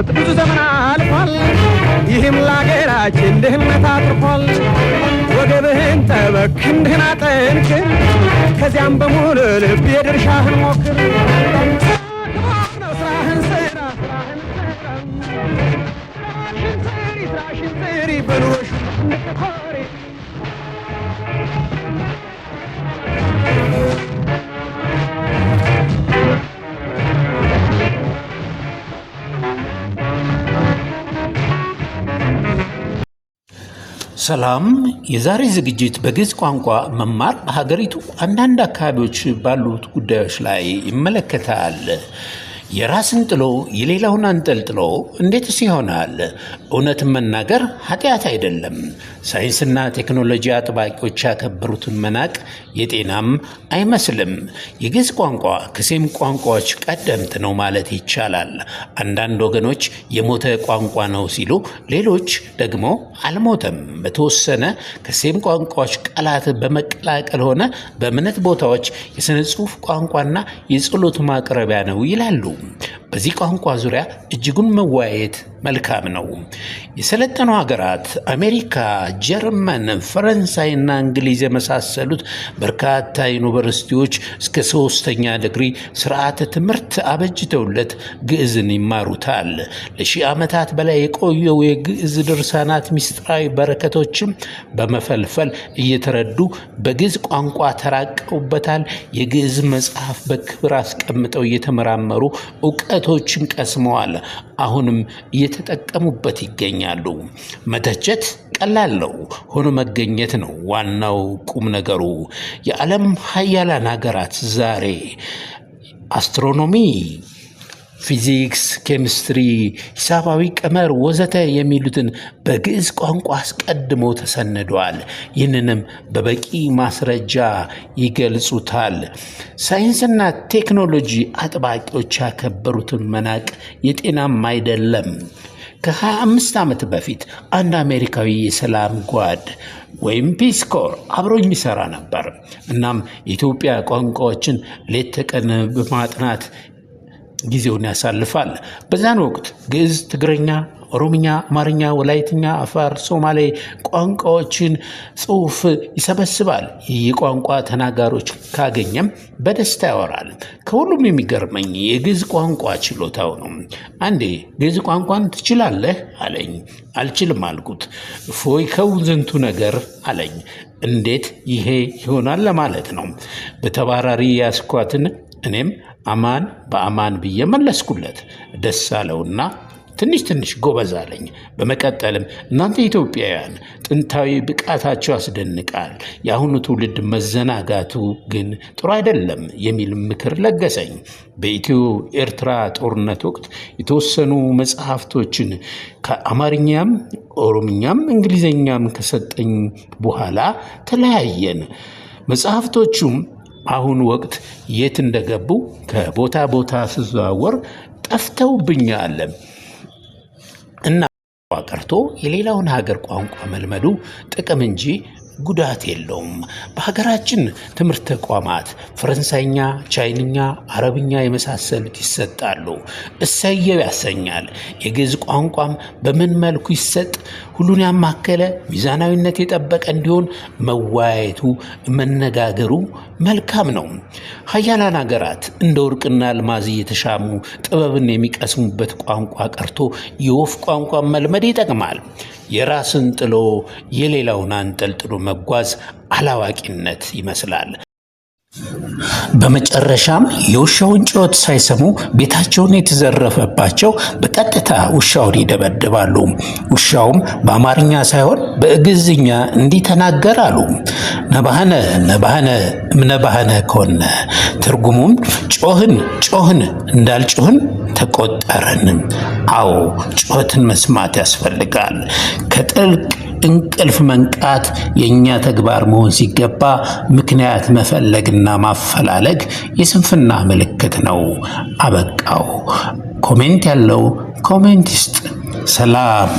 ቢለውጥ ብዙ ዘመን አልፏል። ይህም ለአገራችን ድህነት አትርፏል። ወገብህን ጠበቅ ክንድህን አጠንክር፣ ከዚያም በሙሉ ልብ የድርሻህን ሞክር። ስራህን ስራ ስራሽን ስሪ በኑሮሽ ኮሪ። ሰላም። የዛሬ ዝግጅት በግዕዝ ቋንቋ መማር በሀገሪቱ አንዳንድ አካባቢዎች ባሉት ጉዳዮች ላይ ይመለከታል። የራስን ጥሎ የሌላውን አንጠልጥሎ እንዴትስ ይሆናል? እውነትን መናገር ኃጢአት አይደለም። ሳይንስና ቴክኖሎጂ አጥባቂዎች ያከበሩትን መናቅ የጤናም አይመስልም። የግዕዝ ቋንቋ ከሴም ቋንቋዎች ቀደምት ነው ማለት ይቻላል። አንዳንድ ወገኖች የሞተ ቋንቋ ነው ሲሉ፣ ሌሎች ደግሞ አልሞተም፣ በተወሰነ ከሴም ቋንቋዎች ቃላት በመቀላቀል ሆነ በእምነት ቦታዎች የሥነ ጽሑፍ ቋንቋና የጸሎት ማቅረቢያ ነው ይላሉ። በዚህ ቋንቋ ዙሪያ እጅጉን መወያየት መልካም ነው። የሰለጠኑ ሀገራት አሜሪካ፣ ጀርመን፣ ፈረንሳይና እንግሊዝ የመሳሰሉት በርካታ ዩኒቨርሲቲዎች እስከ 3ኛ ዲግሪ ስርዓተ ትምህርት አበጅተውለት ግዕዝን ይማሩታል። ለሺህ ዓመታት በላይ የቆየው የግዕዝ ድርሳናት ምስጢራዊ በረከቶችም በመፈልፈል እየተረዱ በግዕዝ ቋንቋ ተራቀውበታል። የግዕዝ መጽሐፍ በክብር አስቀምጠው እየተመራመሩ እውቀቶችን ቀስመዋል። አሁንም እየተጠቀሙበት ይገኛሉ። መተቸት ቀላል ነው፣ ሆኖ መገኘት ነው ዋናው ቁም ነገሩ። የዓለም ሀያላን ሀገራት ዛሬ አስትሮኖሚ፣ ፊዚክስ፣ ኬሚስትሪ፣ ሂሳባዊ ቀመር ወዘተ የሚሉትን በግዕዝ ቋንቋ አስቀድሞ ተሰንደዋል። ይህንንም በበቂ ማስረጃ ይገልጹታል። ሳይንስና ቴክኖሎጂ አጥባቂዎች ያከበሩትን መናቅ የጤናም አይደለም። ከ25 ዓመት በፊት አንድ አሜሪካዊ የሰላም ጓድ ወይም ፒስኮር አብሮኝ ይሰራ ነበር። እናም የኢትዮጵያ ቋንቋዎችን ሌት ተቀን በማጥናት ጊዜውን ያሳልፋል። በዛን ወቅት ግዕዝ፣ ትግረኛ፣ ኦሮምኛ፣ አማርኛ፣ ወላይትኛ፣ አፋር፣ ሶማሌ ቋንቋዎችን ጽሑፍ ይሰበስባል። ይህ ቋንቋ ተናጋሪዎች ካገኘም በደስታ ያወራል። ከሁሉም የሚገርመኝ የግዕዝ ቋንቋ ችሎታው ነው። አንዴ ግዕዝ ቋንቋን ትችላለህ አለኝ። አልችልም አልኩት። እፎይ ከውዝንቱ ነገር አለኝ። እንዴት ይሄ ይሆናል ለማለት ነው። በተባራሪ ያስኳትን እኔም አማን በአማን ብዬ መለስኩለት። ደስ አለውና ትንሽ ትንሽ ጎበዝ አለኝ። በመቀጠልም እናንተ ኢትዮጵያውያን ጥንታዊ ብቃታቸው ያስደንቃል፣ የአሁኑ ትውልድ መዘናጋቱ ግን ጥሩ አይደለም የሚል ምክር ለገሰኝ። በኢትዮ ኤርትራ ጦርነት ወቅት የተወሰኑ መጽሐፍቶችን ከአማርኛም ኦሮምኛም እንግሊዝኛም ከሰጠኝ በኋላ ተለያየን። መጽሐፍቶቹም አሁን ወቅት የት እንደገቡ ከቦታ ቦታ ስዘዋወር ጠፍተውብኛል እና ቀርቶ የሌላውን ሀገር ቋንቋ መልመዱ ጥቅም እንጂ ጉዳት የለውም። በሀገራችን ትምህርት ተቋማት ፈረንሳይኛ፣ ቻይንኛ፣ አረብኛ የመሳሰሉት ይሰጣሉ። እሰየው ያሰኛል። የግዕዝ ቋንቋም በምን መልኩ ይሰጥ? ሁሉን ያማከለ ሚዛናዊነት የጠበቀ እንዲሆን መወያየቱ፣ መነጋገሩ መልካም ነው። ሀያላን ሀገራት እንደ ወርቅና አልማዝ እየተሻሙ ጥበብን የሚቀስሙበት ቋንቋ ቀርቶ የወፍ ቋንቋ መልመድ ይጠቅማል። የራስን ጥሎ የሌላውን አንጠልጥሎ መጓዝ አላዋቂነት ይመስላል። በመጨረሻም የውሻውን ጩኸት ሳይሰሙ ቤታቸውን የተዘረፈባቸው በቀጥታ ውሻውን ይደበድባሉ። ውሻውም በአማርኛ ሳይሆን በግዕዝኛ እንዲህ ተናገር አሉ። ነባህነ ነባህነ እምነባህነ ኮነ። ትርጉሙም ጮህን ጮህን እንዳልጮህን ተቆጠረን። አዎ ጩኸትን መስማት ያስፈልጋል። ከጥልቅ እንቅልፍ መንቃት የእኛ ተግባር መሆን ሲገባ ምክንያት መፈለግና ማፈላለግ የስንፍና ምልክት ነው። አበቃው። ኮሜንት ያለው ኮሜንት ይስጥ። ሰላም።